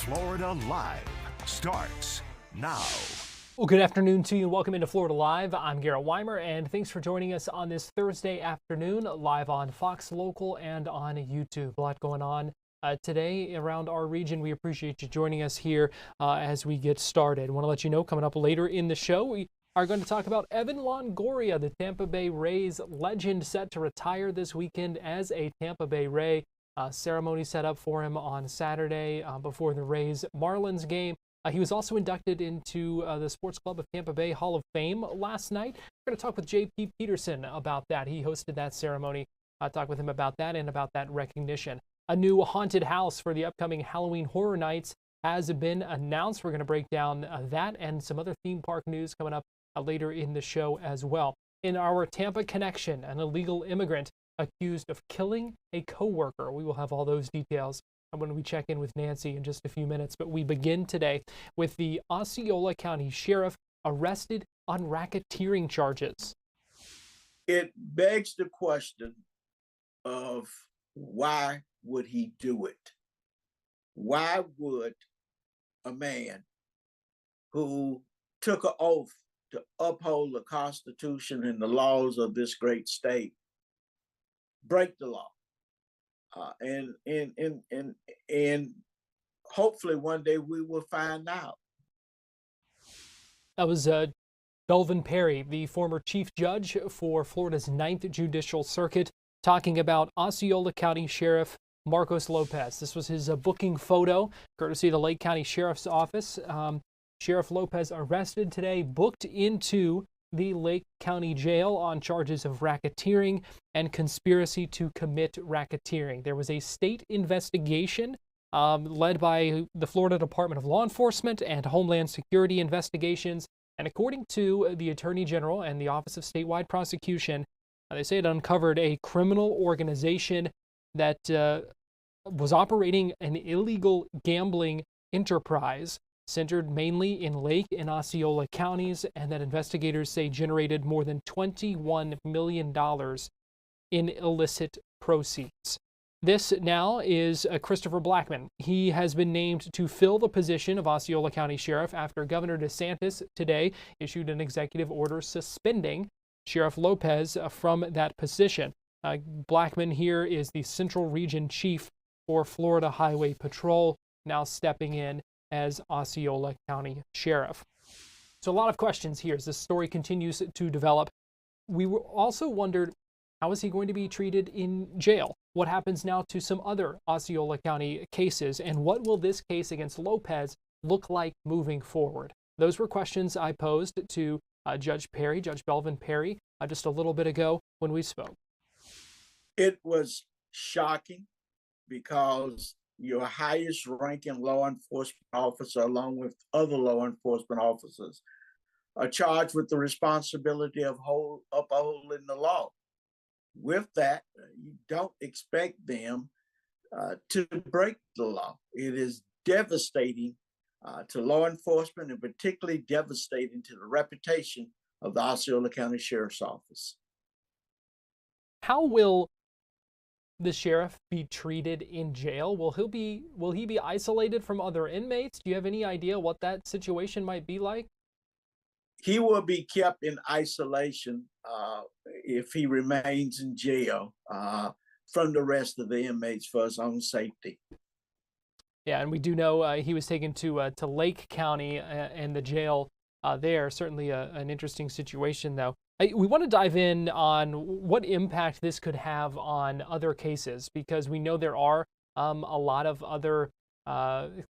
Florida Live starts now. Well, good afternoon to you and welcome into Florida Live. I'm Garrett Weimer, and thanks for joining us on this Thursday afternoon, live on Fox Local and on YouTube. A lot going on today around our region. We appreciate you joining us here as we get started. I want to let you know, coming up later in the show, we are going to talk about Evan Longoria, the Tampa Bay Rays legend, set to retire this weekend as a Tampa Bay Ray. Ceremony set up for him on Saturday before the Rays-Marlins game. He was also inducted into the Sports Club of Tampa Bay Hall of Fame last night. We're going to talk with J.P. Peterson about that. He hosted that ceremony. Talk with him about that and about that recognition. A new haunted house for the upcoming Halloween Horror Nights has been announced. We're going to break down that and some other theme park news coming up later in the show as well. In our Tampa connection, an illegal immigrant accused of killing a coworker. We will have all those details when we check in with Nancy in just a few minutes. But we begin today with the Osceola County Sheriff arrested on racketeering charges. It begs the question of why would he do it? Why would a man who took an oath to uphold the Constitution and the laws of this great state break the law? And hopefully one day we will find out. That was Dolphin Perry, the former chief judge for Florida's 9th Judicial Circuit, talking about Osceola County Sheriff Marcos Lopez. This was his booking photo, courtesy of the Lake County Sheriff's Office. Sheriff Lopez arrested today, booked into the Lake County Jail on charges of racketeering and conspiracy to commit racketeering. There was a state investigation led by the Florida Department of Law Enforcement and Homeland Security Investigations. And according to the Attorney General and the Office of Statewide Prosecution, they say it uncovered a criminal organization that was operating an illegal gambling enterprise centered mainly in Lake and Osceola counties, and that investigators say generated more than $21 million in illicit proceeds. This now is Christopher Blackmon. He has been named to fill the position of Osceola County Sheriff after Governor DeSantis today issued an executive order suspending Sheriff Lopez from that position. Blackmon here is the Central Region Chief for Florida Highway Patrol, now stepping in as Osceola County Sheriff. So a lot of questions here as this story continues to develop. We also wondered, how is he going to be treated in jail? What happens now to some other Osceola County cases? And what will this case against Lopez look like moving forward? Those were questions I posed to Judge Dolphin Perry, just a little bit ago when we spoke. It was shocking because your highest ranking law enforcement officer, along with other law enforcement officers, are charged with the responsibility of upholding the law. With that, you don't expect them to break the law. It is devastating to law enforcement, and particularly devastating to the reputation of the Osceola County Sheriff's Office. How will the sheriff be treated in jail? Will he be isolated from other inmates? Do you have any idea what that situation might be like? He will be kept in isolation if he remains in jail from the rest of the inmates for his own safety. Yeah, and we do know he was taken to Lake County and the jail there. Certainly an interesting situation, though. We want to dive in on what impact this could have on other cases, because we know there are a lot of other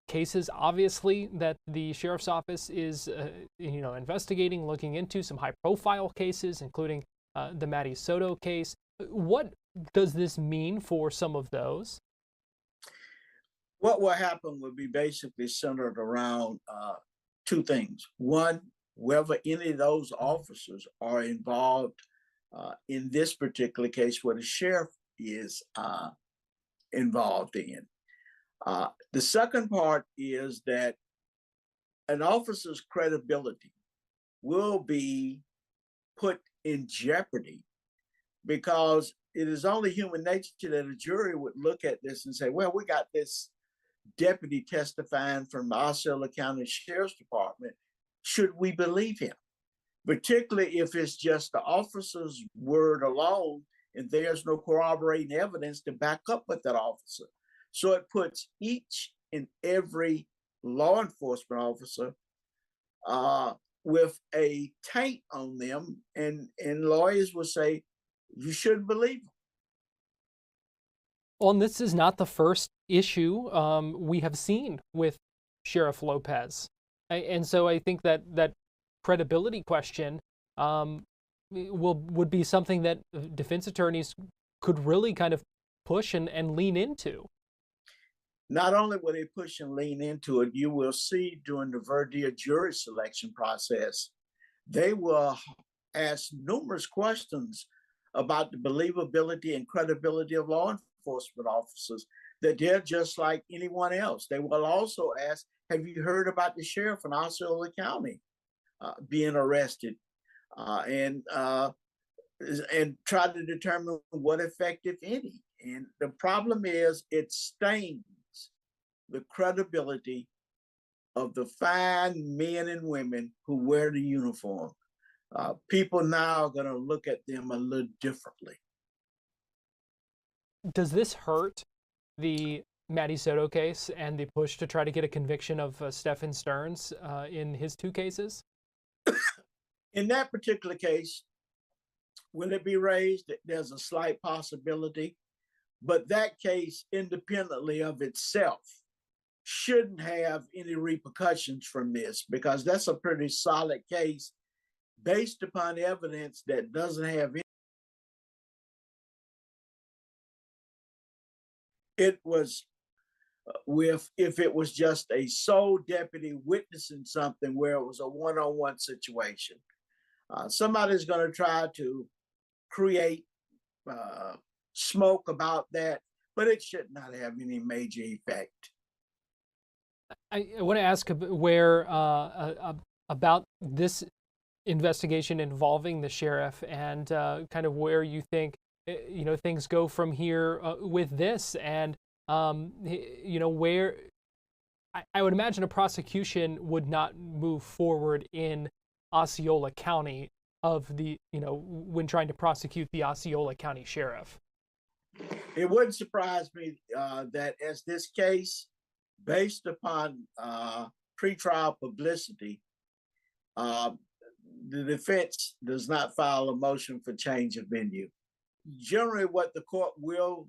cases, obviously, that the sheriff's office is investigating, looking into some high-profile cases, including the Matty Soto case. What does this mean for some of those? What will happen will be basically centered around two things. One, whether any of those officers are involved in this particular case where the sheriff is involved in. The second part is that an officer's credibility will be put in jeopardy, because it is only human nature that a jury would look at this and say, well, we got this deputy testifying from the Osceola County Sheriff's Department, should we believe him? Particularly if it's just the officer's word alone and there's no corroborating evidence to back up with that officer. So it puts each and every law enforcement officer with a taint on them, and lawyers will say, you shouldn't believe them. Well, and this is not the first issue we have seen with Sheriff Lopez. And so I think that credibility question would be something that defense attorneys could really kind of push and lean into. Not only will they push and lean into it, you will see during the voir dire jury selection process, they will ask numerous questions about the believability and credibility of law enforcement officers, that they're just like anyone else. They will also ask, have you heard about the sheriff in Osceola County being arrested? And try to determine what effect, if any. And the problem is it stains the credibility of the fine men and women who wear the uniform. People now are going to look at them a little differently. Does this hurt the Matty Soto case and the push to try to get a conviction of Stephen Stearns in his two cases? In that particular case, will it be raised? There's a slight possibility, but that case independently of itself shouldn't have any repercussions from this, because that's a pretty solid case based upon evidence that doesn't have any. It was if it was just a sole deputy witnessing something where it was a one-on-one situation. Somebody's going to try to create smoke about that, but it should not have any major effect. I want to ask about this investigation involving the sheriff and kind of where you think things go from here with this, and where I would imagine a prosecution would not move forward in Osceola County when trying to prosecute the Osceola County sheriff. It wouldn't surprise me that as this case, based upon pretrial publicity, the defense does not file a motion for change of venue. Generally, what the court will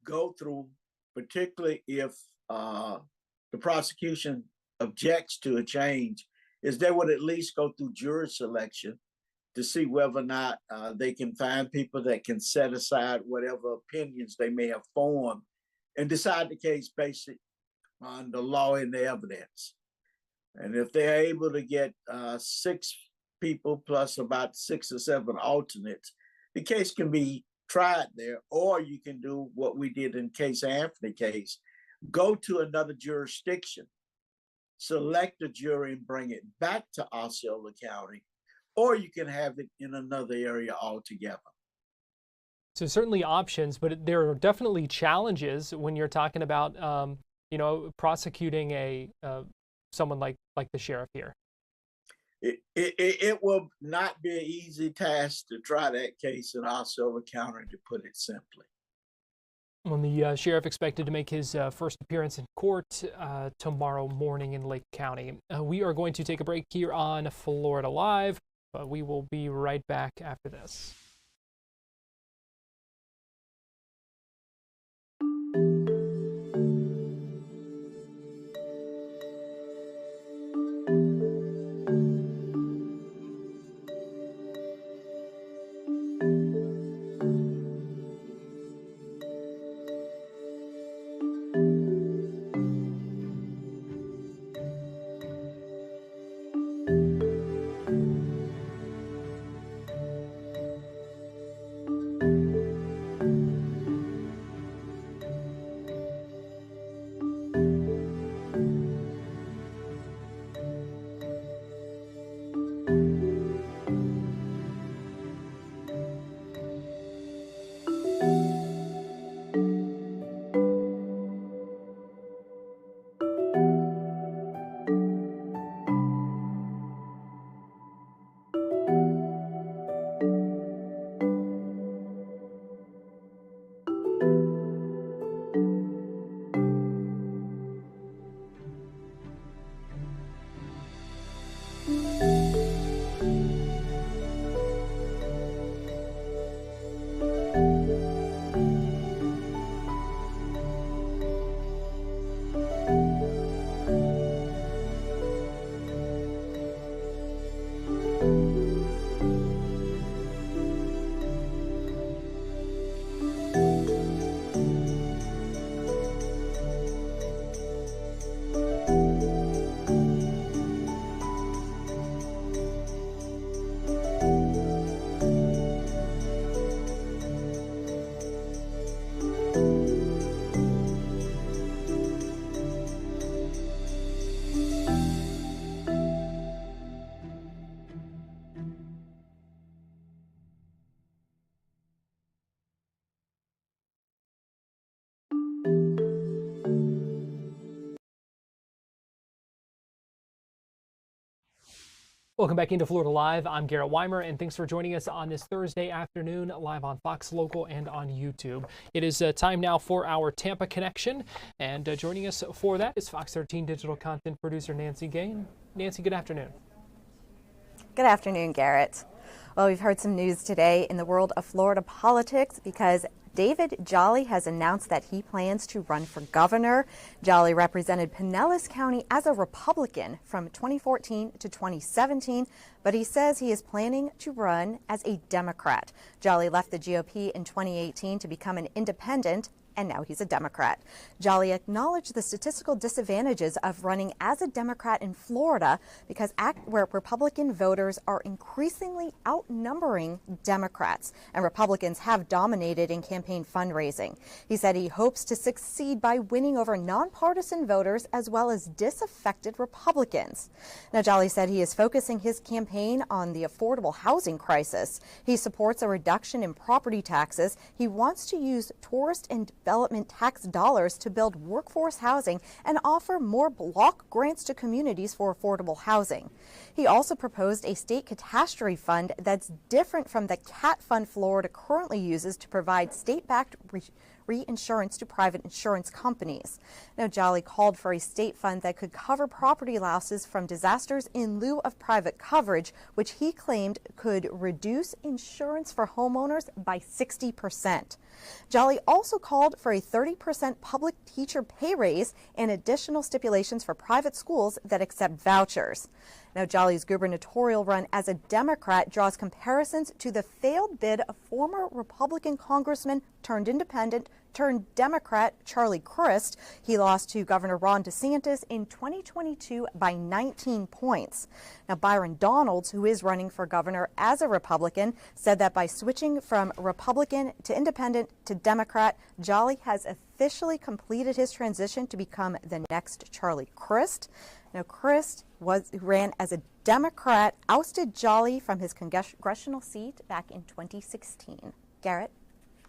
go through, particularly if the prosecution objects to a change, is they would at least go through jury selection to see whether or not they can find people that can set aside whatever opinions they may have formed and decide the case based on the law and the evidence. And if they're able to get 6 people plus about 6 or 7 alternates, the case can be tried there. Or you can do what we did in Case Anthony case, go to another jurisdiction, select a jury and bring it back to Osceola County, or you can have it in another area altogether. So certainly options, but there are definitely challenges when you're talking about, prosecuting someone like the sheriff here. It will not be an easy task to try that case in Osceola County, to put it simply. When the sheriff expected to make his first appearance in court tomorrow morning in Lake County. We are going to take a break here on Florida Live, but we will be right back after this. Welcome back into Florida Live. I'm Garrett Weimer, and thanks for joining us on this Thursday afternoon, live on Fox Local and on YouTube. It is time now for our Tampa Connection, and joining us for that is Fox 13 digital content producer Nancy Gain. Nancy, good afternoon. Good afternoon, Garrett. Well, we've heard some news today in the world of Florida politics because David Jolly has announced that he plans to run for governor. Jolly represented Pinellas County as a Republican from 2014 to 2017, but he says he is planning to run as a Democrat. Jolly left the GOP in 2018 to become an independent, and now he's a Democrat. Jolly acknowledged the statistical disadvantages of running as a Democrat in Florida because where Republican voters are increasingly outnumbering Democrats, and Republicans have dominated in campaign fundraising. He said he hopes to succeed by winning over nonpartisan voters as well as disaffected Republicans. Now, Jolly said he is focusing his campaign on the affordable housing crisis. He supports a reduction in property taxes. He wants to use tourist and development tax dollars to build workforce housing and offer more block grants to communities for affordable housing. He also proposed a state catastrophe fund that's different from the CAT fund Florida currently uses to provide state-backed reinsurance to private insurance companies. Now, Jolly called for a state fund that could cover property losses from disasters in lieu of private coverage, which he claimed could reduce insurance for homeowners by 60%. Jolly also called for a 30% public teacher pay raise and additional stipulations for private schools that accept vouchers. Now, Jolly's gubernatorial run as a Democrat draws comparisons to the failed bid of former Republican Congressman turned independent turned Democrat Charlie Crist. He lost to Governor Ron DeSantis in 2022 by 19 points. Now, Byron Donalds, who is running for governor as a Republican, said that by switching from Republican to independent to Democrat, Jolly has officially completed his transition to become the next Charlie Crist. Now, Crist ran as a Democrat, ousted Jolly from his congressional seat back in 2016. Garrett?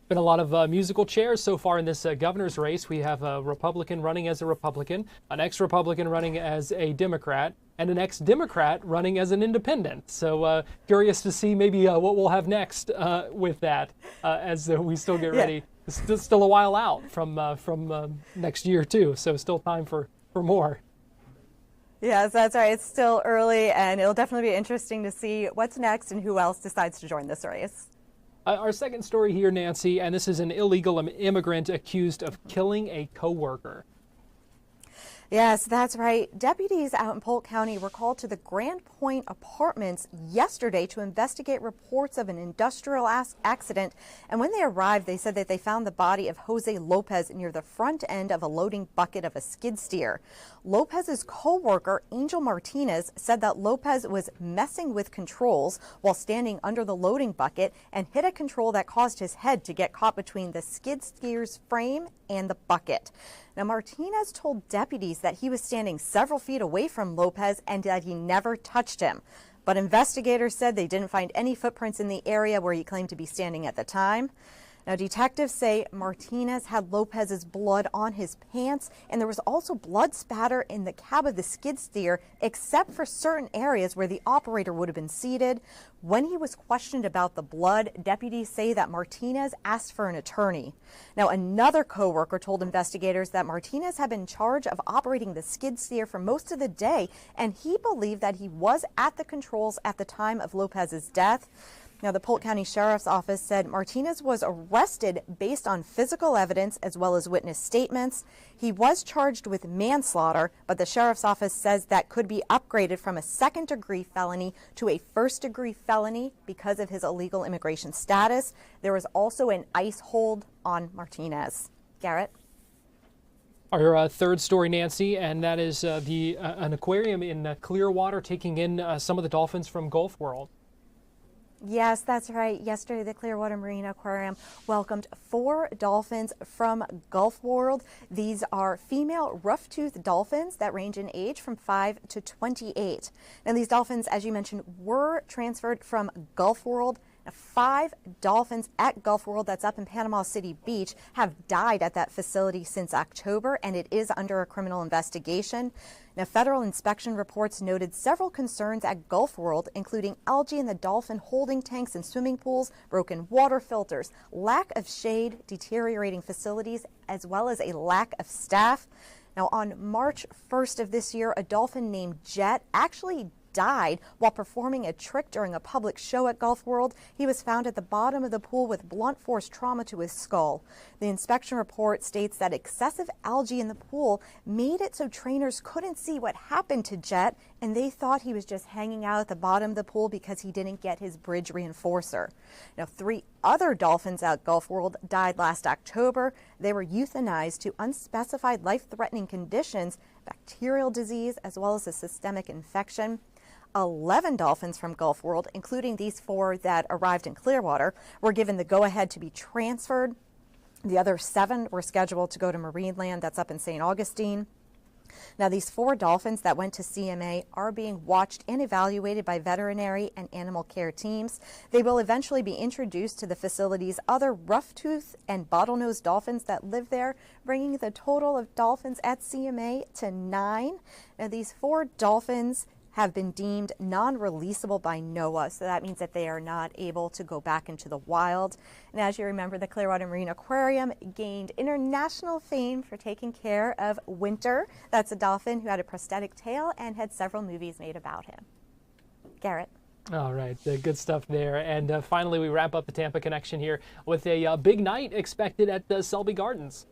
Been a lot of musical chairs so far in this governor's race. We have a Republican running as a Republican, an ex-Republican running as a Democrat, and an ex-Democrat running as an independent. So curious to see maybe what we'll have next with that as we still get ready. It's still a while out from next year too, so still time for more. Yes, that's right. It's still early, and it'll definitely be interesting to see what's next and who else decides to join this race. Our second story here, Nancy, and this is an illegal immigrant accused of killing a coworker. Yes, that's right. Deputies out in Polk County were called to the Grand Point Apartments yesterday to investigate reports of an industrial accident. And when they arrived, they said that they found the body of Jose Lopez near the front end of a loading bucket of a skid steer. Lopez's co-worker, Angel Martinez, said that Lopez was messing with controls while standing under the loading bucket and hit a control that caused his head to get caught between the skid steer's frame and the bucket. Now, Martinez told deputies that he was standing several feet away from Lopez and that he never touched him. But investigators said they didn't find any footprints in the area where he claimed to be standing at the time. Now, detectives say Martinez had Lopez's blood on his pants, and there was also blood spatter in the cab of the skid steer, except for certain areas where the operator would have been seated. When he was questioned about the blood, deputies say that Martinez asked for an attorney. Now, another co-worker told investigators that Martinez had been in charge of operating the skid steer for most of the day, and he believed that he was at the controls at the time of Lopez's death. Now, the Polk County Sheriff's Office said Martinez was arrested based on physical evidence as well as witness statements. He was charged with manslaughter, but the Sheriff's Office says that could be upgraded from a second-degree felony to a first-degree felony because of his illegal immigration status. There was also an ICE hold on Martinez. Garrett? Our third story, Nancy, and that is an aquarium in Clearwater taking in some of the dolphins from Gulf World. Yes, that's right. Yesterday, the Clearwater Marine Aquarium welcomed 4 dolphins from Gulf World. These are female rough-toothed dolphins that range in age from 5 to 28. And these dolphins, as you mentioned, were transferred from Gulf World. Now, 5 dolphins at Gulf World, that's up in Panama City Beach, have died at that facility since October, and it is under a criminal investigation. Now, federal inspection reports noted several concerns at Gulf World, including algae in the dolphin holding tanks and swimming pools, broken water filters, lack of shade, deteriorating facilities, as well as a lack of staff. Now, on March 1st of this year, a dolphin named Jet actually died while performing a trick during a public show at Gulf World. He was found at the bottom of the pool with blunt force trauma to his skull. The inspection report states that excessive algae in the pool made it so trainers couldn't see what happened to Jet, and they thought he was just hanging out at the bottom of the pool because he didn't get his bridge reinforcer. Now, 3 other dolphins at Gulf World died last October. They were euthanized to unspecified life-threatening conditions, bacterial disease, as well as a systemic infection. 11 dolphins from Gulf World, including these 4 that arrived in Clearwater, were given the go-ahead to be transferred. The other 7 were scheduled to go to Marineland, that's up in St. Augustine. Now, these 4 dolphins that went to CMA are being watched and evaluated by veterinary and animal care teams. They will eventually be introduced to the facility's other rough-toothed and bottlenose dolphins that live there, bringing the total of dolphins at CMA to 9. Now, these 4 dolphins have been deemed non-releasable by NOAA, so that means that they are not able to go back into the wild. And as you remember, the Clearwater Marine Aquarium gained international fame for taking care of Winter. That's a dolphin who had a prosthetic tail and had several movies made about him. Garrett. All right, good stuff there. And finally, we wrap up the Tampa Connection here with a big night expected at the Selby Gardens.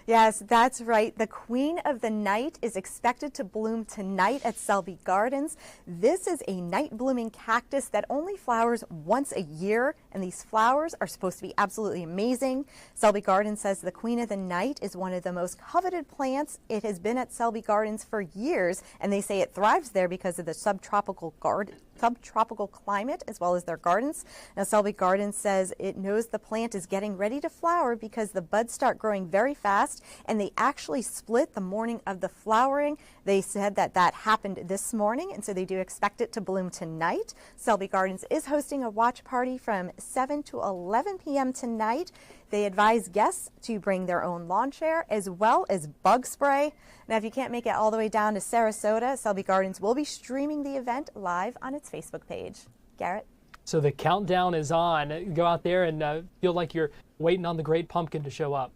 Yes, that's right. The Queen of the Night is expected to bloom tonight at Selby Gardens. This is a night-blooming cactus that only flowers once a year, and these flowers are supposed to be absolutely amazing. Selby Gardens says the Queen of the Night is one of the most coveted plants. It has been at Selby Gardens for years, and they say it thrives there because of the subtropical climate as well as their gardens. Now, Selby Gardens says it knows the plant is getting ready to flower because the buds start growing very fast, and they actually split the morning of the flowering. They said that that happened this morning, and so they do expect it to bloom tonight. Selby Gardens is hosting a watch party from 7 to 11 p.m. tonight. They advise guests to bring their own lawn chair as well as bug spray. Now, if you can't make it all the way down to Sarasota, Selby Gardens will be streaming the event live on its Facebook page. Garrett? So the countdown is on. Go out there and feel like you're waiting on the great pumpkin to show up.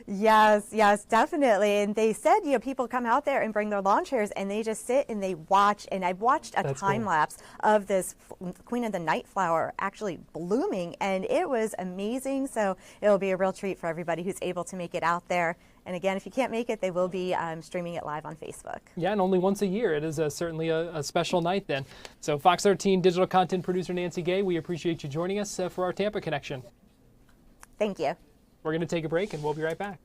Yes, definitely. And they said, people come out there and bring their lawn chairs and they just sit and they watch. And I watched a time lapse of this Queen of the Night flower actually blooming, and it was amazing. So it'll be a real treat for everybody who's able to make it out there. And again, if you can't make it, they will be streaming it live on Facebook. Yeah, and only once a year. It is certainly a special night then. So Fox 13 digital content producer Nancy Gay, we appreciate you joining us for our Tampa Connection. Thank you. We're going to take a break, and we'll be right back.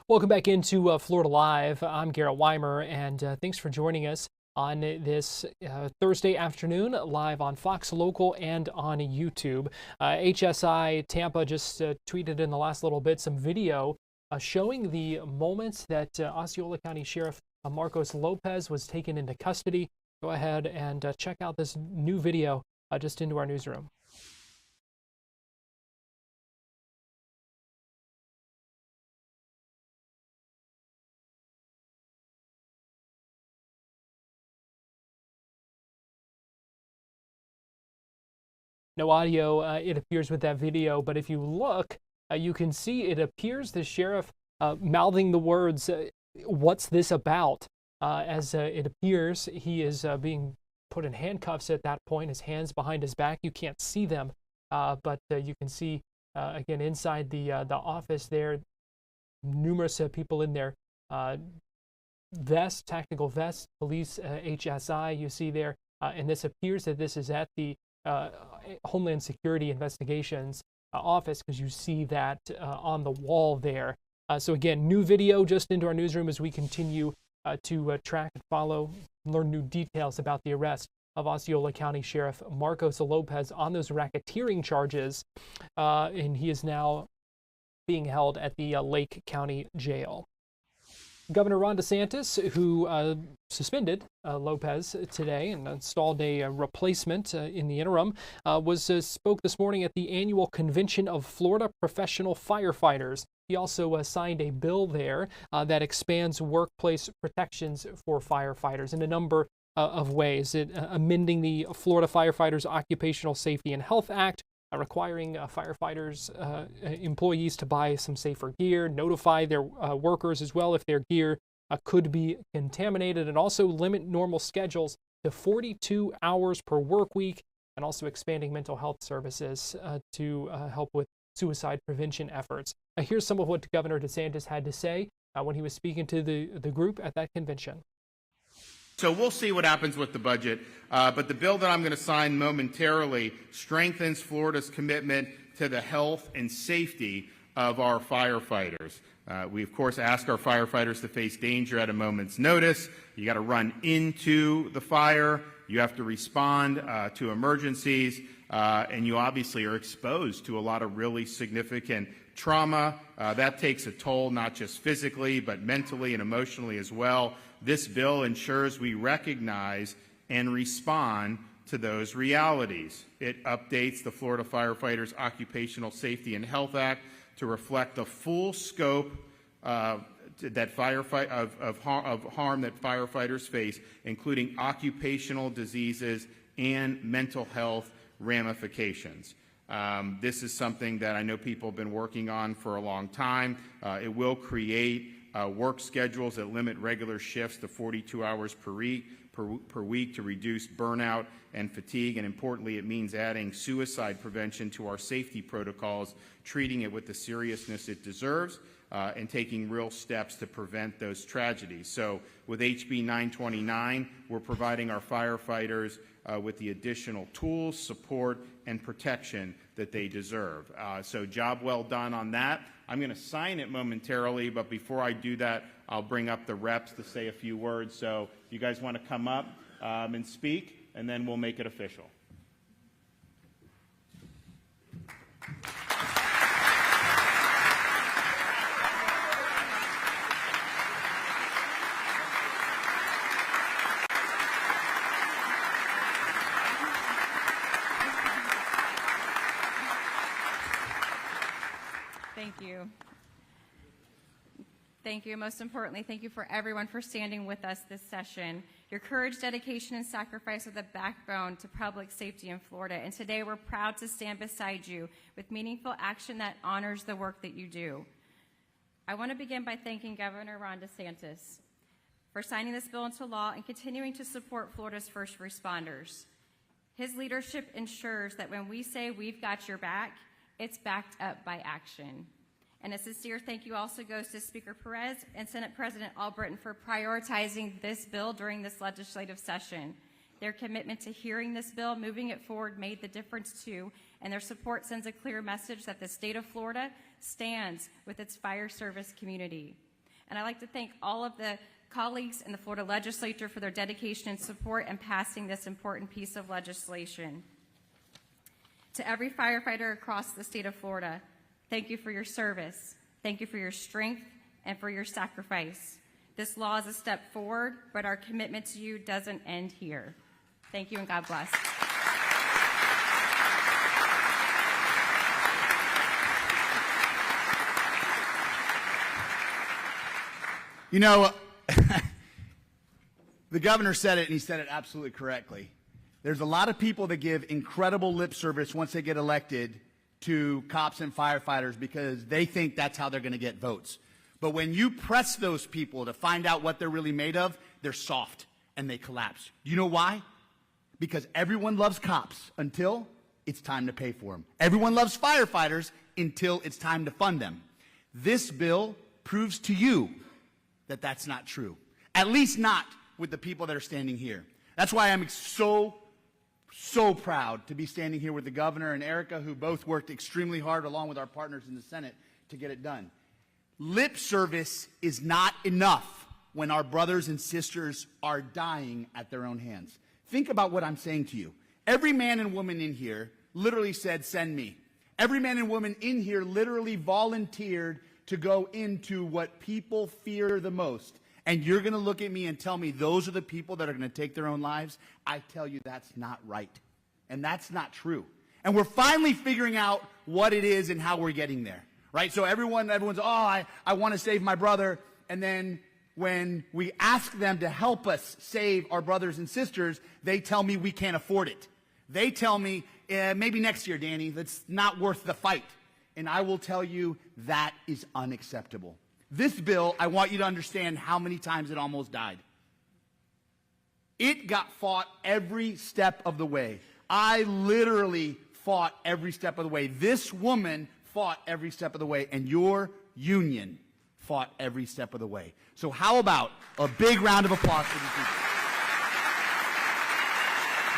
Welcome back into Florida Live. I'm Garrett Weimer, and thanks for joining us on this Thursday afternoon, live on Fox Local and on YouTube. HSI Tampa just tweeted in the last little bit some video showing the moments that Osceola County Sheriff Marcos Lopez was taken into custody. Go ahead and check out this new video just into our newsroom. No audio, it appears, with that video, but if you look, you can see it appears the sheriff mouthing the words, "What's this about?" As it appears he is being put in handcuffs at that point, his hands behind his back. You can't see them, but you can see, again, inside the office there, numerous people in their vests, tactical vests, police HSI you see there, and this appears that this is at the Homeland Security Investigations office, because you see that on the wall there. So again, new video just into our newsroom as we continue to track and follow, learn new details about the arrest of Osceola County Sheriff Marcos Lopez on those racketeering charges, and he is now being held at the Lake County Jail. Governor Ron DeSantis, who suspended Lopez today and installed a replacement in the interim, spoke this morning at the annual convention of Florida professional firefighters. He also signed a bill there that expands workplace protections for firefighters in a number of ways. Amending the Florida Firefighters Occupational Safety and Health Act, requiring firefighters, employees to buy some safer gear, notify their workers as well if their gear could be contaminated, and also limit normal schedules to 42 hours per work week, and also expanding mental health services to help with suicide prevention efforts. Here's some of what Governor DeSantis had to say when he was speaking to the group at that convention. So we'll see what happens with the budget, but the bill that I'm going to sign momentarily strengthens Florida's commitment to the health and safety of our firefighters. We, of course, ask our firefighters to face danger at a moment's notice. You got to run into the fire. You have to respond to emergencies, and you obviously are exposed to a lot of really significant trauma. That takes a toll, not just physically, but mentally and emotionally as well. This bill ensures we recognize and respond to those realities. It updates the Florida Firefighters Occupational Safety and Health Act to reflect the full scope of harm that firefighters face, including occupational diseases and mental health ramifications. This is something that I know people have been working on for a long time. It will create work schedules that limit regular shifts to 42 hours per week to reduce burnout and fatigue. And importantly, it means adding suicide prevention to our safety protocols, treating it with the seriousness it deserves, and taking real steps to prevent those tragedies. So with HB 929, we're providing our firefighters with the additional tools, support, and protection that they deserve. So job well done on that. I'm going to sign it momentarily, but before I do that, I'll bring up the reps to say a few words. So if you guys want to come up and speak, and then we'll make it official. Thank you. Thank you. Most importantly, thank you for everyone for standing with us this session. Your courage, dedication, and sacrifice are the backbone to public safety in Florida. And today we're proud to stand beside you with meaningful action that honors the work that you do. I want to begin by thanking Governor Ron DeSantis for signing this bill into law and continuing to support Florida's first responders. His leadership ensures that when we say we've got your back, it's backed up by action. And a sincere thank you also goes to Speaker Perez and Senate President Albritton for prioritizing this bill during this legislative session. Their commitment to hearing this bill, moving it forward, made the difference too, and their support sends a clear message that the state of Florida stands with its fire service community. And I'd like to thank all of the colleagues in the Florida legislature for their dedication and support in passing this important piece of legislation. To every firefighter across the state of Florida, thank you for your service. Thank you for your strength and for your sacrifice. This law is a step forward, but our commitment to you doesn't end here. Thank you and God bless. You know, the governor said it, and he said it absolutely correctly. There's a lot of people that give incredible lip service once they get elected to cops and firefighters because they think that's how they're going to get votes. But when you press those people to find out what they're really made of, they're soft and they collapse. You know why? Because everyone loves cops until it's time to pay for them. Everyone loves firefighters until it's time to fund them. This bill proves to you that that's not true. At least not with the people that are standing here. That's why I'm so proud to be standing here with the governor and Erica, who both worked extremely hard along with our partners in the Senate to get it done. Lip service is not enough when our brothers and sisters are dying at their own hands. Think about what I'm saying to you. Every man and woman in here literally said, send me. Every man and woman in here literally volunteered to go into what people fear the most. And you're going to look at me and tell me those are the people that are going to take their own lives? I tell you that's not right. And that's not true. And we're finally figuring out what it is and how we're getting there. Right? So everyone's, I want to save my brother. And then when we ask them to help us save our brothers and sisters, they tell me we can't afford it. They tell me, maybe next year, Danny, that's not worth the fight. And I will tell you that is unacceptable. This bill, I want you to understand how many times it almost died. It got fought every step of the way. I literally fought every step of the way. This woman fought every step of the way, and your union fought every step of the way. So how about a big round of applause for these people?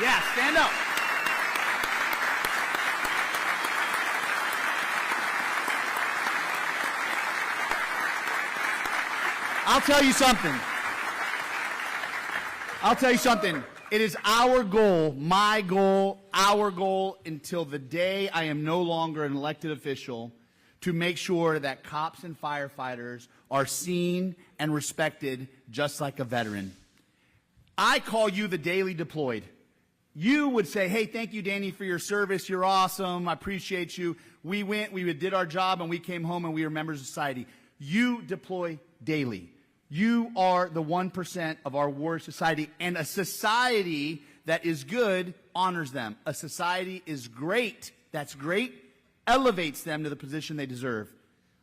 Yeah, stand up. I'll tell you something. It is our goal, my goal, our goal, until the day I am no longer an elected official, to make sure that cops and firefighters are seen and respected just like a veteran. I call you the daily deployed. You would say, hey, thank you, Danny, for your service. You're awesome. I appreciate you. We did our job, and we came home, and we were members of society. You deploy daily. You are the 1% of our war society, and a society that is good honors them. A society is great, that's great, elevates them to the position they deserve.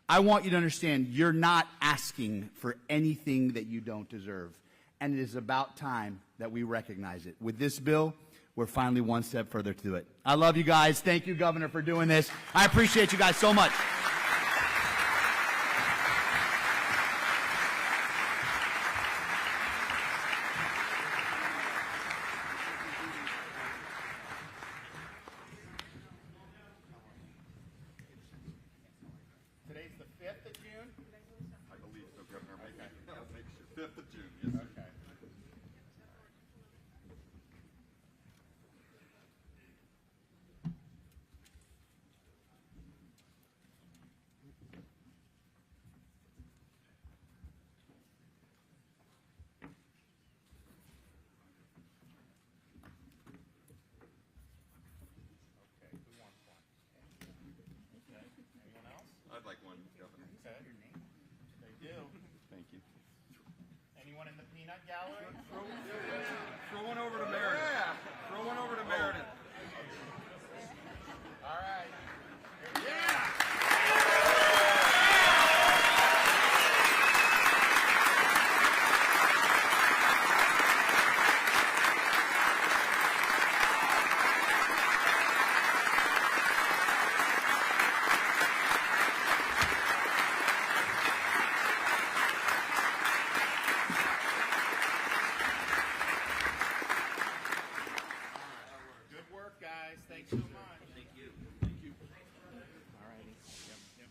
I want you to understand you're not asking for anything that you don't deserve, and it is about time that we recognize it. With this bill, we're finally one step further to do it. I love you guys. Thank you, Governor, for doing this. I appreciate you guys so much. I'd like one, Governor. Okay. They do. Thank you. Anyone in the peanut gallery? Throw one over to Meredith. Yeah. Throw one over to Meredith. All right. Yeah! Good work, guys. Thanks so much. Thank you. Thank you. All righty. Yep.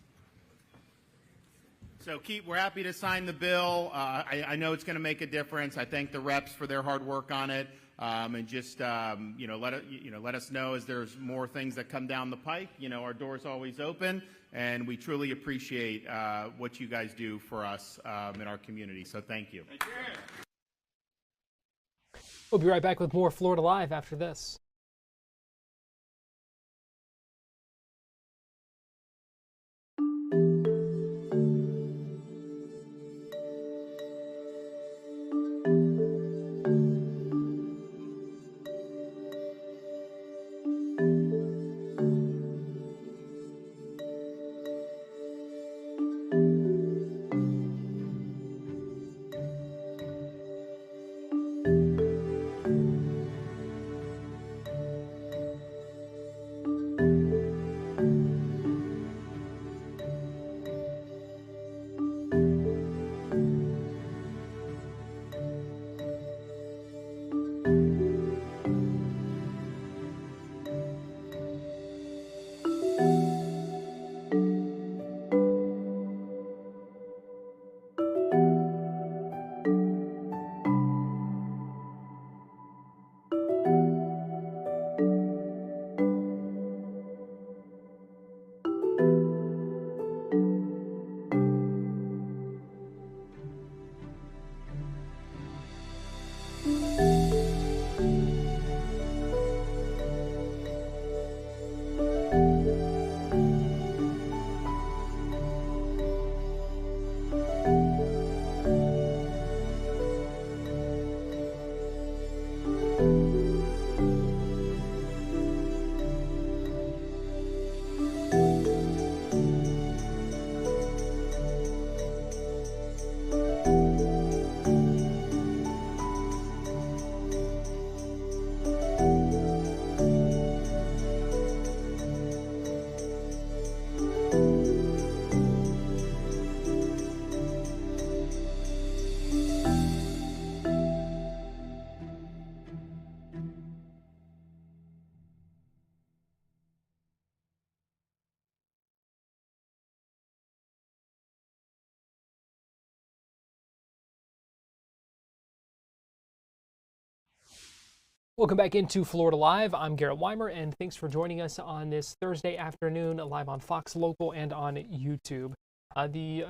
So we're happy to sign the bill. I know it's going to make a difference. I thank the reps for their hard work on it, and just let us know as there's more things that come down the pike. Our door's always open, and we truly appreciate what you guys do for us in our community. So thank you. Thank you. We'll be right back with more Florida Live after this. Welcome back into Florida Live. I'm Garrett Weimer, and thanks for joining us on this Thursday afternoon live on Fox Local and on YouTube. The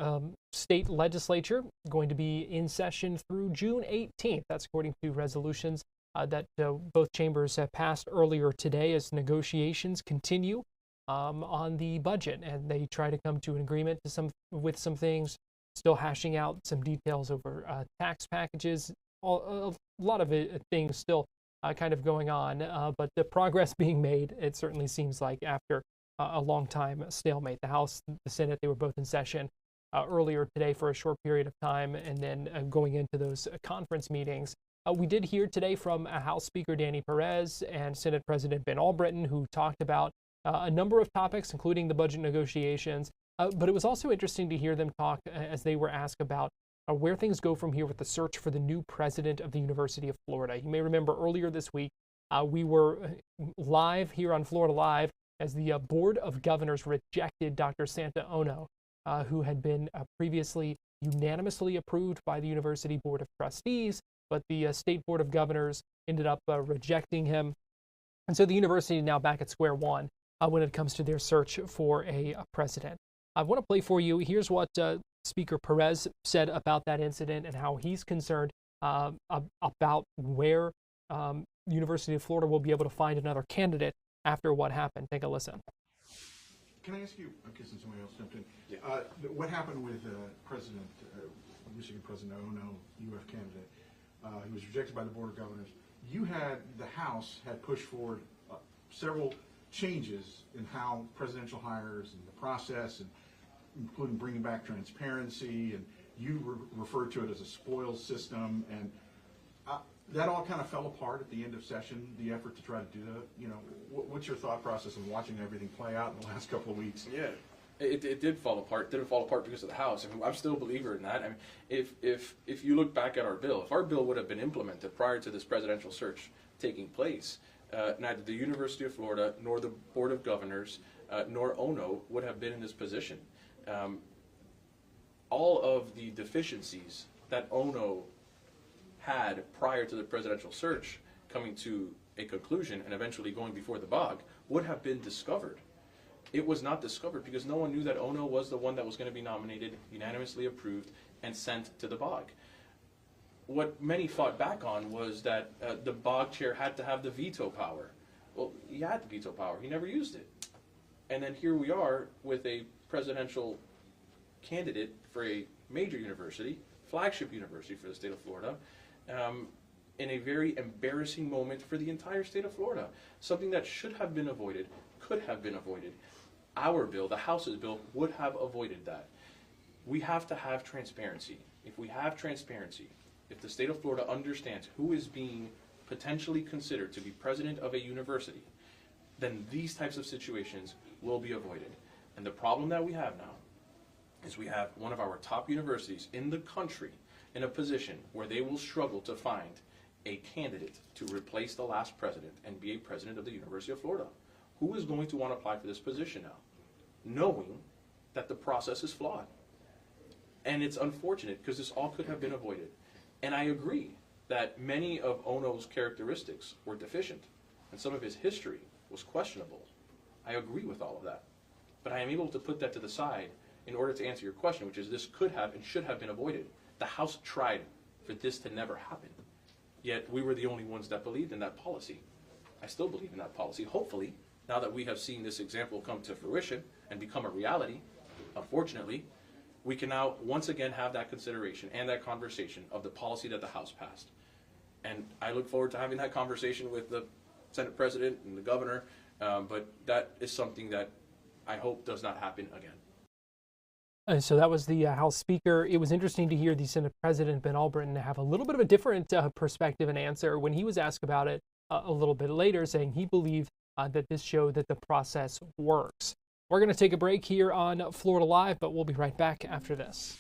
state legislature going to be in session through June 18th. That's according to resolutions that both chambers have passed earlier today as negotiations continue on the budget, and they try to come to an agreement with some things, still hashing out some details over tax packages, a lot of things still kind of going on, but the progress being made, it certainly seems like, after a long time stalemate. The House, the Senate, they were both in session earlier today for a short period of time, and then going into those conference meetings. We did hear today from House Speaker Danny Perez and Senate President Ben Albritton, who talked about a number of topics, including the budget negotiations, but it was also interesting to hear them talk as they were asked about where things go from here with the search for the new president of the University of Florida. You may remember earlier this week, we were live here on Florida Live as the Board of Governors rejected Dr. Santa Ono, who had been previously unanimously approved by the University Board of Trustees, but the State Board of Governors ended up rejecting him. And so the university is now back at square one when it comes to their search for a president. I want to play for you. Here's what Speaker Perez said about that incident and how he's concerned about where University of Florida will be able to find another candidate after what happened. Take a listen. Can I ask you, since somebody else jumped in, what happened with Michigan President Ono, UF candidate? He was rejected by the Board of Governors. The House had pushed forward several changes in how presidential hires and the process, and including bringing back transparency, and you referred to it as a spoils system, and that all kind of fell apart at the end of session, the effort to try to do that. What's your thought process of watching everything play out in the last couple of weeks? Yeah, it did fall apart. It didn't fall apart because of the House. I mean, I'm still a believer in that. I mean, if you look back at our bill, if our bill would have been implemented prior to this presidential search taking place, neither the University of Florida nor the Board of Governors nor Ono would have been in this position. all of the deficiencies that ONO had prior to the presidential search coming to a conclusion and eventually going before the BOG would have been discovered. It was not discovered because no one knew that ONO was the one that was going to be nominated, unanimously approved, and sent to the BOG. What many fought back on was that the BOG chair had to have the veto power. Well, he had the veto power. He never used it. And then here we are with a presidential candidate for a major university, flagship university for the state of Florida, in a very embarrassing moment for the entire state of Florida. Something that should have been avoided, could have been avoided. Our bill, the House's bill, would have avoided that. We have to have transparency. If we have transparency, if the state of Florida understands who is being potentially considered to be president of a university, then these types of situations will be avoided. And the problem that we have now is we have one of our top universities in the country in a position where they will struggle to find a candidate to replace the last president and be a president of the University of Florida. Who is going to want to apply for this position now, knowing that the process is flawed? And it's unfortunate because this all could have been avoided. And I agree that many of ONO's characteristics were deficient and some of his history was questionable. I agree with all of that. But I am able to put that to the side in order to answer your question, which is this could have and should have been avoided. The House tried for this to never happen. Yet we were the only ones that believed in that policy. I still believe in that policy. Hopefully, now that we have seen this example come to fruition and become a reality, unfortunately, we can now once again have that consideration and that conversation of the policy that the House passed. And I look forward to having that conversation with the Senate President and the Governor, but that is something that I hope does not happen again. So that was the House Speaker. It was interesting to hear the Senate President, Ben Albritton, have a little bit of a different perspective and answer when he was asked about it a little bit later, saying he believed that this showed that the process works. We're going to take a break here on Florida Live, but we'll be right back after this.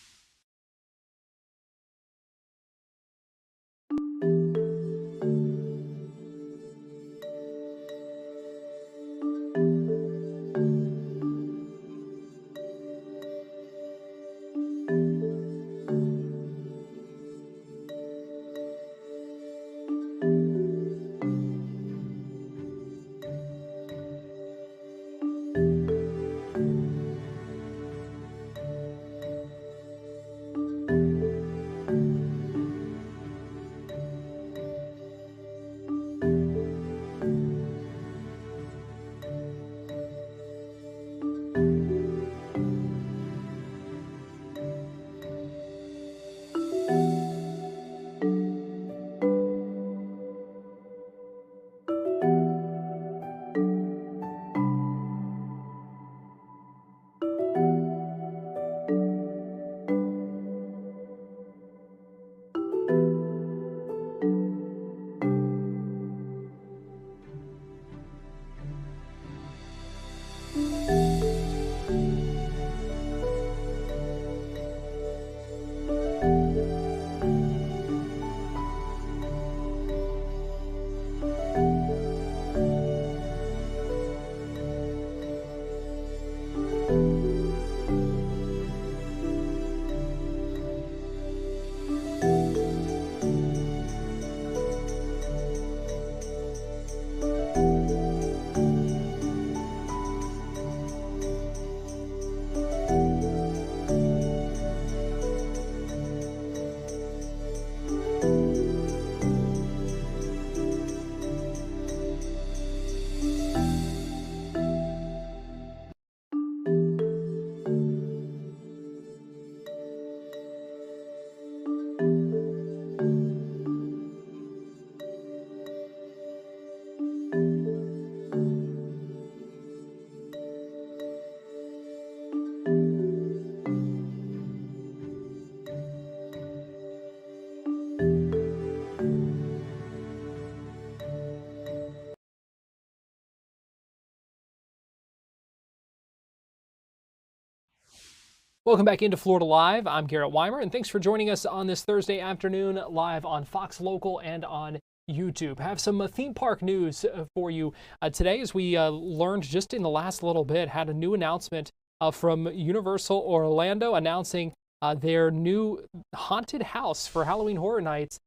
Welcome back into Florida Live. I'm Garrett Weimer, and thanks for joining us on this Thursday afternoon live on Fox Local and on YouTube. Have some theme park news for you today, as we learned just in the last little bit, had a new announcement from Universal Orlando announcing their new haunted house for Halloween Horror Nights,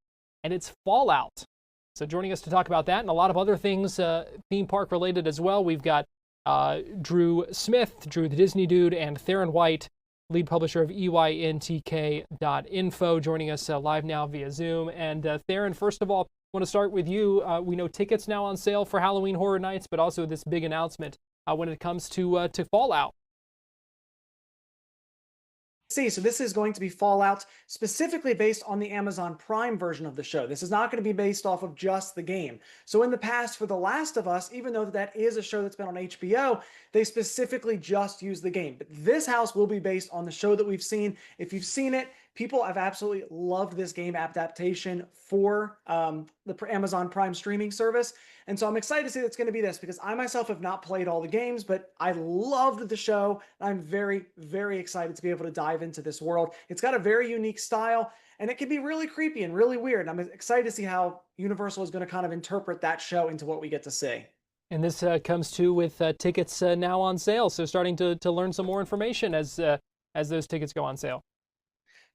and it's Fallout. So joining us to talk about that and a lot of other things theme park related as well, we've got Drew Smith, Drew the Disney Dude, and Theron White, lead publisher of EYNTK.info, joining us live now via Zoom. And Theron, first of all, I want to start with you. We know tickets now on sale for Halloween Horror Nights, but also this big announcement when it comes to Fallout. So this is going to be Fallout, specifically based on the Amazon Prime version of the show. This is not going to be based off of just the game. So in the past, for The Last of Us, even though that is a show that's been on HBO, they specifically just use the game. But this house will be based on the show that we've seen. If you've seen it, people have absolutely loved this game adaptation for the Amazon Prime streaming service. And so I'm excited to see that's going to be this, because I myself have not played all the games, but I loved the show. I'm very, very excited to be able to dive into this world. It's got a very unique style, and it can be really creepy and really weird. I'm excited to see how Universal is going to kind of interpret that show into what we get to see. And this comes too with tickets now on sale. So starting to learn some more information as those tickets go on sale.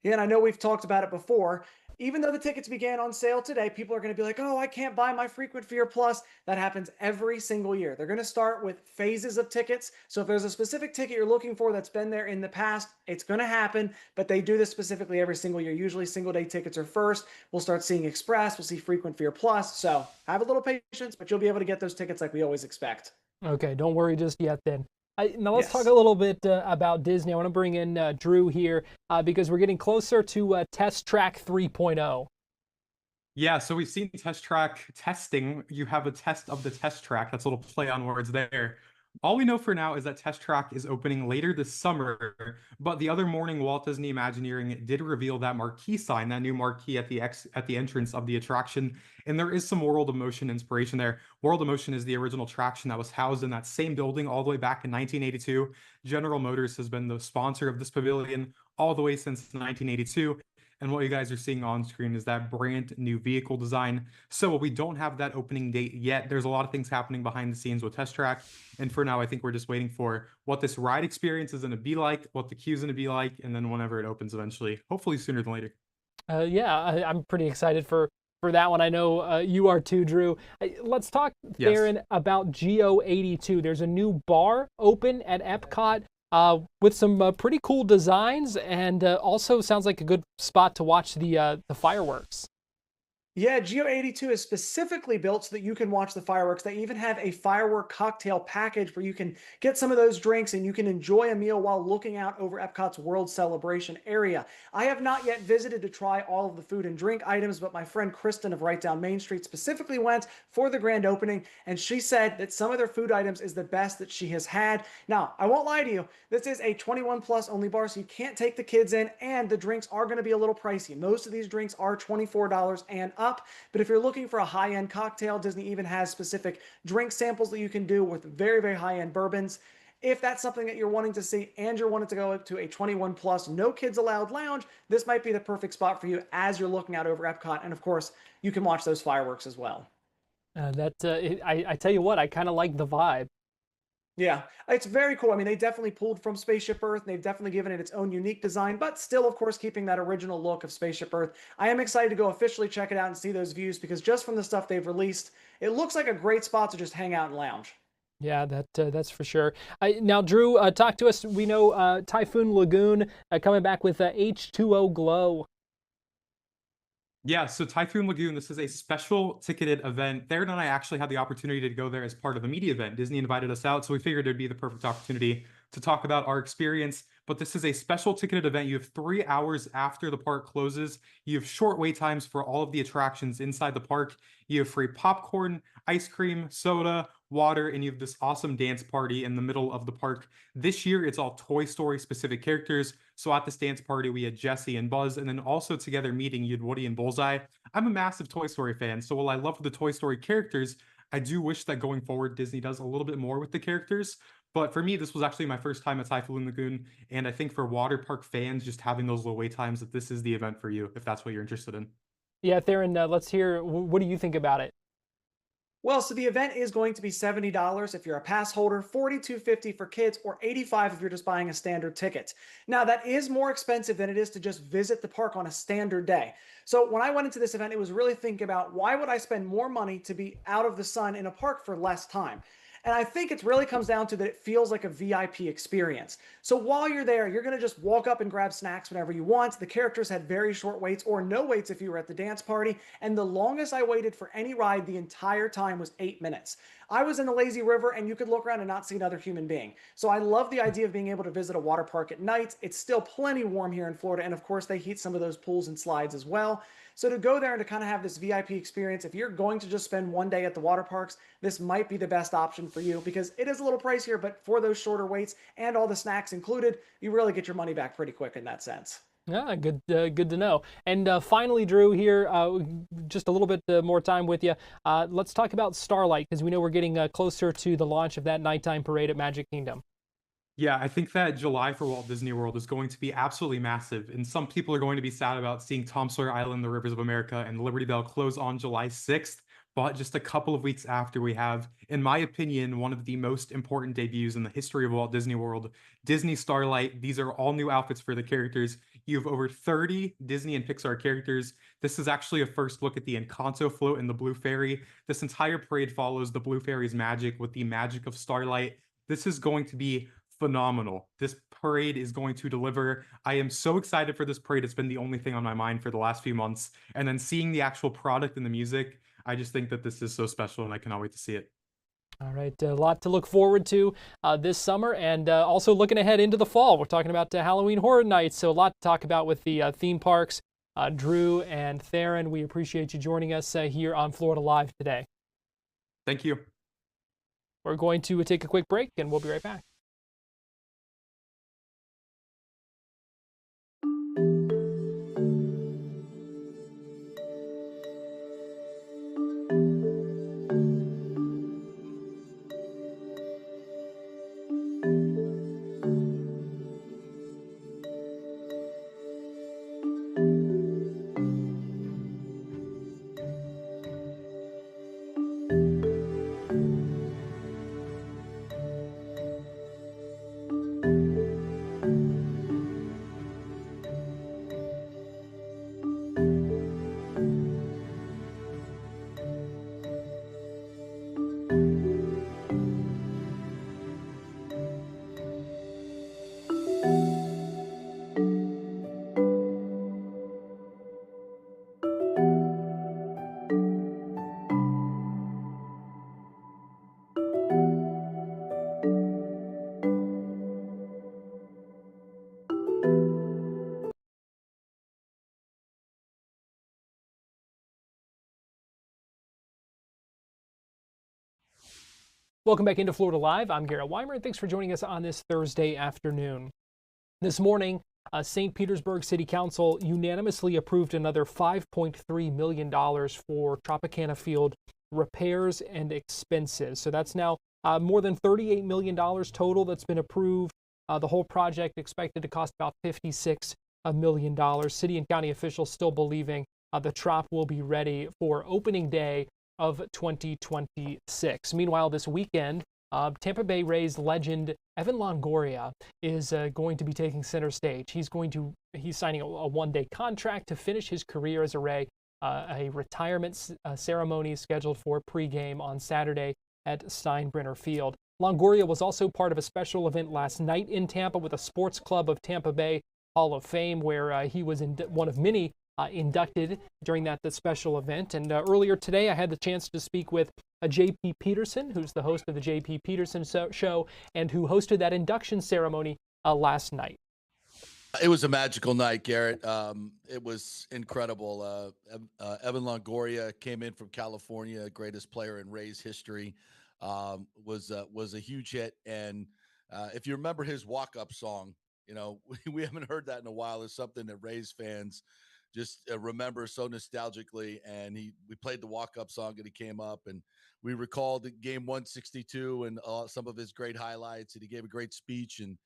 Yeah, and I know we've talked about it before. Even though the tickets began on sale today, people are going to be like, oh, I can't buy my Frequent Fear Plus. That happens every single year. They're going to start with phases of tickets. So if there's a specific ticket you're looking for that's been there in the past, it's going to happen. But they do this specifically every single year. Usually single day tickets are first. We'll start seeing Express. We'll see Frequent Fear Plus. So have a little patience, but you'll be able to get those tickets like we always expect. Okay, don't worry just yet then. Now let's talk a little bit about Disney. I want to bring in Drew here because we're getting closer to Test Track 3.0. Yeah, so we've seen Test Track testing. You have a test of the Test Track. That's a little play on words there. All we know for now is that Test Track is opening later this summer, but the other morning, Walt Disney Imagineering did reveal that marquee sign, that new marquee at the entrance of the attraction, and there is some World of Motion inspiration there. World of Motion is the original attraction that was housed in that same building all the way back in 1982. General Motors has been the sponsor of this pavilion all the way since 1982. And what you guys are seeing on screen is that brand new vehicle design. So we don't have that opening date yet. There's a lot of things happening behind the scenes with Test Track. And for now, I think we're just waiting for what this ride experience is going to be like, what the queue is going to be like, and then whenever it opens eventually, hopefully sooner than later. I'm pretty excited for that one. I know you are too, Drew. Let's talk, Theron, about Geo82. There's a new bar open at Epcot. With some pretty cool designs, and also sounds like a good spot to watch the fireworks. Yeah, Geo82 is specifically built so that you can watch the fireworks. They even have a firework cocktail package where you can get some of those drinks and you can enjoy a meal while looking out over Epcot's World Celebration area. I have not yet visited to try all of the food and drink items, but my friend Kristen of Right Down Main Street specifically went for the grand opening, and she said that some of their food items is the best that she has had. Now, I won't lie to you, this is a 21 plus only bar, so you can't take the kids in, and the drinks are going to be a little pricey. Most of these drinks are $24 and up, but if you're looking for a high-end cocktail, Disney even has specific drink samples that you can do with very, very high-end bourbons. If that's something that you're wanting to see and you're wanting to go to a 21 plus, no kids allowed lounge, this might be the perfect spot for you as you're looking out over Epcot. And of course, you can watch those fireworks as well. I tell you what, I kind of like the vibe. Yeah, it's very cool. I mean, they definitely pulled from Spaceship Earth, and they've definitely given it its own unique design, but still, of course, keeping that original look of Spaceship Earth. I am excited to go officially check it out and see those views, because just from the stuff they've released, it looks like a great spot to just hang out and lounge. Yeah, that's for sure. Now, Drew, talk to us. We know Typhoon Lagoon coming back with H2O Glow. Yeah, so Typhoon Lagoon, this is a special ticketed event. Theron and I actually had the opportunity to go there as part of a media event. Disney invited us out, so we figured it'd be the perfect opportunity to talk about our experience. But this is a special ticketed event. You have 3 hours after the park closes. You have short wait times for all of the attractions inside the park. You have free popcorn, ice cream, soda, water, and you have this awesome dance party in the middle of the park. This year, it's all Toy Story specific characters. So at this dance party, we had Jessie and Buzz, and then also together meeting, you had Woody and Bullseye. I'm a massive Toy Story fan, so while I love the Toy Story characters, I do wish that going forward, Disney does a little bit more with the characters. But for me, this was actually my first time at Typhoon Lagoon, and I think for water park fans, just having those low wait times, that this is the event for you, if that's what you're interested in. Yeah, Theron, let's hear, what do you think about it? Well, so the event is going to be $70 if you're a pass holder, $42.50 for kids, or $85 if you're just buying a standard ticket. Now, that is more expensive than it is to just visit the park on a standard day. So when I went into this event, it was really thinking about why would I spend more money to be out of the sun in a park for less time? And I think it really comes down to that it feels like a VIP experience. So while you're there, you're going to just walk up and grab snacks whenever you want. The characters had very short waits or no waits if you were at the dance party. And the longest I waited for any ride the entire time was 8 minutes. I was in the lazy river and you could look around and not see another human being. So I love the idea of being able to visit a water park at night. It's still plenty warm here in Florida. And of course, they heat some of those pools and slides as well. So to go there and to kind of have this VIP experience, if you're going to just spend one day at the water parks, this might be the best option for you because it is a little pricier, but for those shorter waits and all the snacks included, you really get your money back pretty quick in that sense. Yeah, good to know. And finally, Drew, here, just a little bit more time with you. Let's talk about Starlight because we know we're getting closer to the launch of that nighttime parade at Magic Kingdom. Yeah, I think that July for Walt Disney World is going to be absolutely massive. And some people are going to be sad about seeing Tom Sawyer Island, the Rivers of America, and Liberty Bell close on July 6th. But just a couple of weeks after, we have, in my opinion, one of the most important debuts in the history of Walt Disney World, Disney Starlight. These are all new outfits for the characters. You have over 30 Disney and Pixar characters. This is actually a first look at the Encanto float and the Blue Fairy. This entire parade follows the Blue Fairy's magic with the magic of Starlight. This is going to be phenomenal. This parade is going to deliver. I am so excited for this parade. It's been the only thing on my mind for the last few months. And then seeing the actual product and the music, I just think that this is so special and I cannot wait to see it. All right, a lot to look forward to this summer and also looking ahead into the fall. We're talking about Halloween Horror Nights, so a lot to talk about with the theme parks. Drew and Theron, we appreciate you joining us here on Florida Live today. Thank you. We're going to take a quick break and we'll be right back. Welcome back into Florida Live. I'm Garrett Weimer, and thanks for joining us on this Thursday afternoon. This morning, St. Petersburg City Council unanimously approved another $5.3 million for Tropicana Field repairs and expenses. So that's now more than $38 million total that's been approved. The whole project expected to cost about $56 million. City and county officials still believing the Trop will be ready for opening day of 2026. Meanwhile, this weekend, Tampa Bay Rays legend Evan Longoria is going to be taking center stage. He's signing a one-day contract to finish his career as a Ray. A retirement ceremony is scheduled for pregame on Saturday at Steinbrenner Field. Longoria was also part of a special event last night in Tampa with a Sports Club of Tampa Bay Hall of Fame, where he was one of many inducted during that special event. And earlier today, I had the chance to speak with J.P. Peterson, who's the host of the J.P. Peterson Show, and who hosted that induction ceremony last night. It was a magical night, Garrett. It was incredible. Evan Longoria came in from California, greatest player in Rays history, was a huge hit. And if you remember his walk-up song, you know, we haven't heard that in a while. It's something that Rays fans just remember so nostalgically. And we played the walk-up song and he came up and we recalled game 162 and some of his great highlights. And he gave a great speech and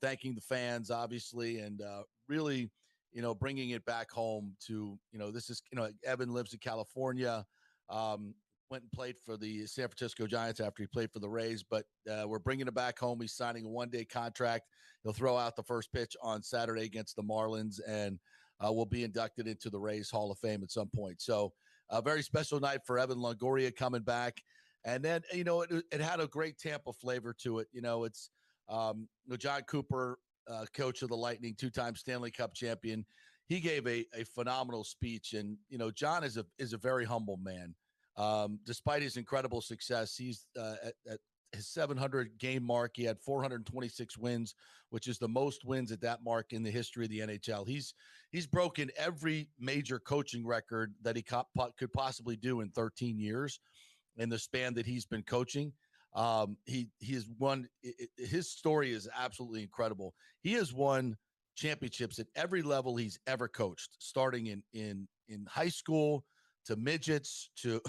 thanking the fans, obviously, and really, you know, bringing it back home to, you know, this is, you know, Evan lives in California. When went and played for the San Francisco Giants after he played for the Rays, but we're bringing him back home. He's signing a one-day contract. He'll throw out the first pitch on Saturday against the Marlins, and will be inducted into the Rays Hall of Fame at some point. So a very special night for Evan Longoria coming back. And then, it had a great Tampa flavor to it. It's John Cooper, coach of the Lightning, two-time Stanley Cup champion. He gave a phenomenal speech. And, John is a very humble man. Despite his incredible success, he's at his 700 game mark. He had 426 wins, which is the most wins at that mark in the history of the NHL. He's broken every major coaching record that he could possibly do in 13 years in the span that he's been coaching. He has won. His story is absolutely incredible. He has won championships at every level he's ever coached, starting in high school to midgets to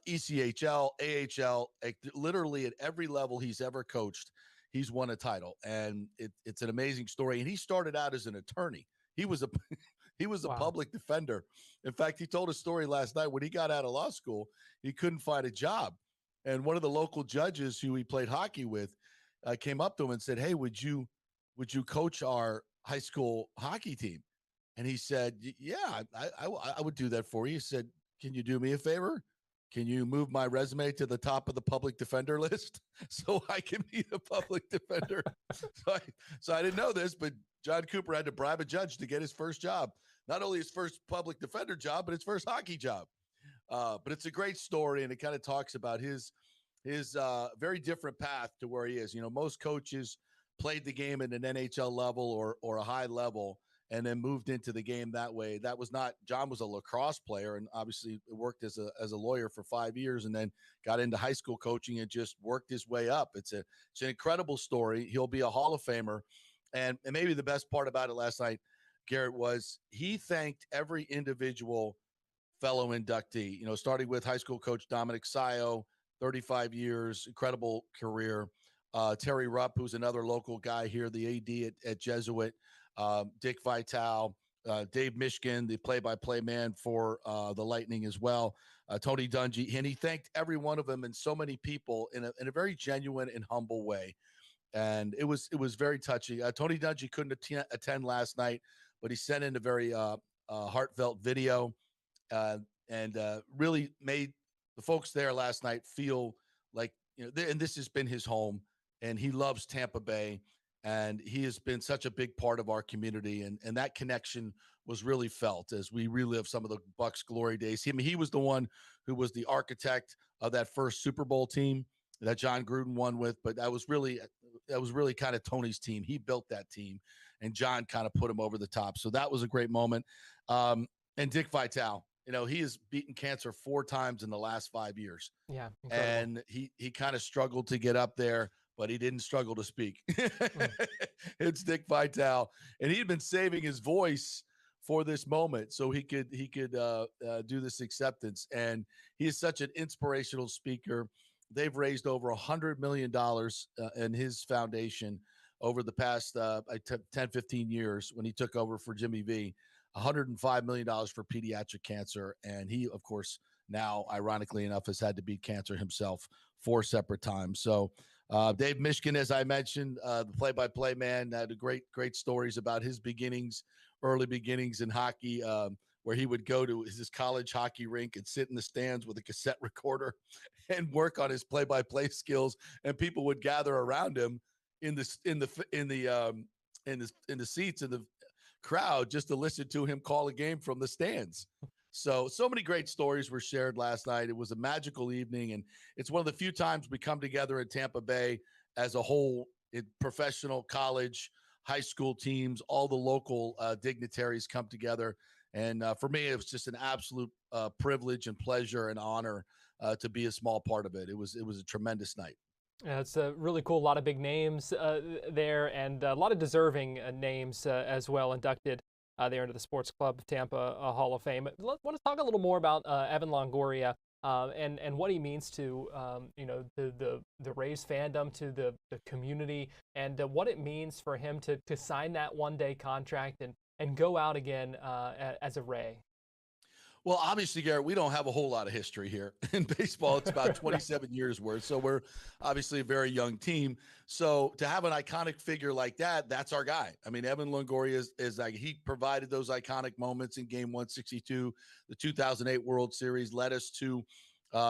ECHL, AHL, literally at every level he's ever coached, he's won a title. And it's an amazing story. And he started out as an attorney. He was a Wow. public defender. In fact, he told a story last night when he got out of law school, he couldn't find a job. And one of the local judges who he played hockey with came up to him and said, "Hey, would you coach our high school hockey team?" And he said, "Yeah, I would do that for you." He said, "Can you do me a favor? Can you move my resume to the top of the public defender list so I can be the public defender?" So I didn't know this, but John Cooper had to bribe a judge to get his first job. Not only his first public defender job, but his first hockey job. But it's a great story, and it kind of talks about his very different path to where he is. Most coaches played the game at an NHL level or a high level and then moved into the game that way. That was not – John was a lacrosse player and obviously worked as a lawyer for 5 years and then got into high school coaching and just worked his way up. It's an incredible story. He'll be a Hall of Famer. And maybe the best part about it last night, Garrett, was he thanked every individual fellow inductee, starting with high school coach Dominic Sayo, 35 years, incredible career. Terry Rupp, who's another local guy here, the AD at Jesuit. Dick Vitale, Dave Mishkin, the play-by-play man for the Lightning as well. Tony Dungy, and he thanked every one of them and so many people in a very genuine and humble way. And it was very touching. Tony Dungy couldn't attend last night, but he sent in a very heartfelt video and really made the folks there last night feel like, and this has been his home, and he loves Tampa Bay. And he has been such a big part of our community. And that connection was really felt as we relive some of the Bucs glory days. He was the one who was the architect of that first Super Bowl team that John Gruden won with. But that was really kind of Tony's team. He built that team, and John kind of put him over the top. So that was a great moment. And Dick Vitale, he has beaten cancer 4 times in the last 5 years. Yeah. Incredible. And he kind of struggled to get up there, but he didn't struggle to speak. It's Dick Vitale, and he'd been saving his voice for this moment so he could do this acceptance. And he is such an inspirational speaker. They've raised over $100 million in his foundation over the past 10, 15 years when he took over for Jimmy V. $105 million for pediatric cancer. And he, of course, now, ironically enough, has had to beat cancer himself 4 separate times. So Dave Mishkin, as I mentioned, the play-by-play man, had great stories about his early beginnings in hockey, where he would go to his college hockey rink and sit in the stands with a cassette recorder and work on his play-by-play skills, and people would gather around him in the seats in the crowd just to listen to him call a game from the stands. So many great stories were shared last night. It was a magical evening, and it's one of the few times we come together in Tampa Bay as a whole, in professional, college, high school teams, all the local dignitaries come together. And for me, it was just an absolute privilege and pleasure and honor to be a small part of it. It was a tremendous night. Yeah, it's really cool. A lot of big names there, and a lot of deserving names as well inducted there into the Sports Club of Tampa Hall of Fame. I want to talk a little more about Evan Longoria and what he means to the Rays fandom, to the community, and what it means for him to sign that one-day contract and go out again as a Ray. Well, obviously, Garrett, we don't have a whole lot of history here in baseball. It's about 27 years worth. So we're obviously a very young team. So to have an iconic figure like that, that's our guy. I mean, Evan Longoria is like, he provided those iconic moments in game 162, the 2008 World Series, led us to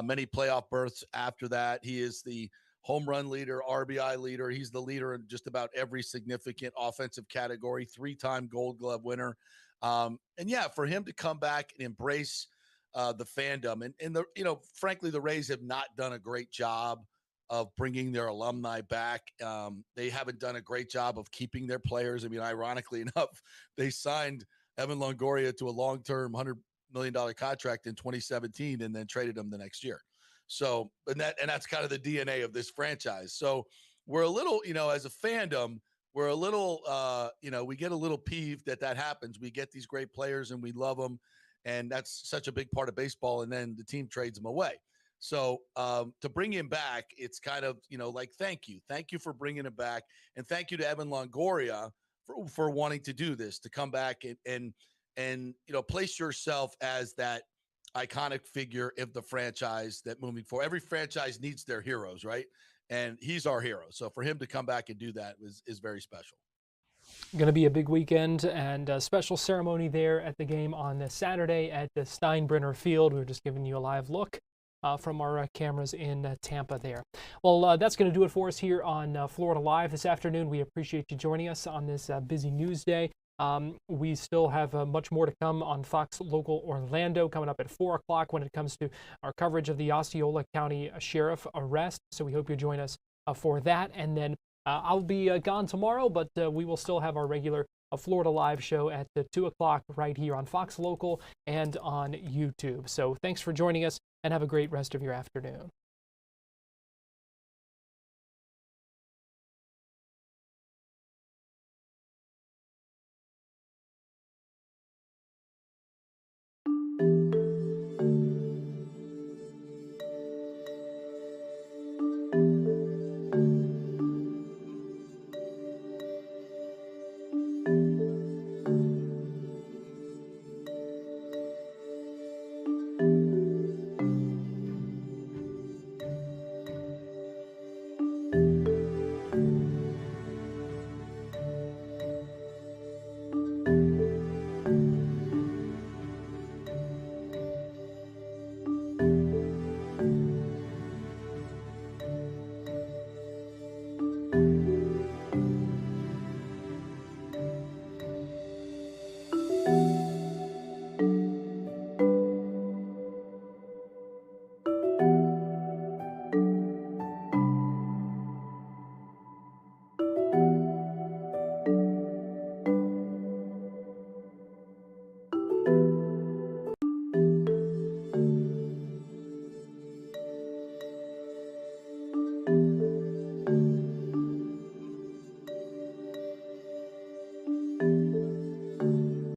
many playoff berths after that. He is the home run leader, RBI leader. He's the leader in just about every significant offensive category, 3-time Gold Glove winner. And yeah, for him to come back and embrace the fandom and the, frankly, the Rays have not done a great job of bringing their alumni back. They haven't done a great job of keeping their players. I mean, ironically enough, they signed Evan Longoria to a long-term $100 million contract in 2017 and then traded him the next year. So, and that's kind of the DNA of this franchise. So we're a little, as a fandom, we're a little, we get a little peeved that happens. We get these great players and we love them. And that's such a big part of baseball. And then the team trades them away. So to bring him back, it's kind of, like, thank you for bringing him back. And thank you to Evan Longoria for wanting to do this, to come back and place yourself as that iconic figure of the franchise that moving forward. Every franchise needs their heroes, right? And he's our hero. So for him to come back and do that is very special. Going to be a big weekend and a special ceremony there at the game on this Saturday at the Steinbrenner Field. We're just giving you a live look from our cameras in Tampa there. Well, that's going to do it for us here on Florida Live this afternoon. We appreciate you joining us on this busy news day. We still have much more to come on Fox Local Orlando coming up at 4 o'clock when it comes to our coverage of the Osceola County Sheriff arrest. So we hope you join us for that. And then I'll be gone tomorrow, but we will still have our regular Florida Live show at 2 o'clock right here on Fox Local and on YouTube. So thanks for joining us and have a great rest of your afternoon.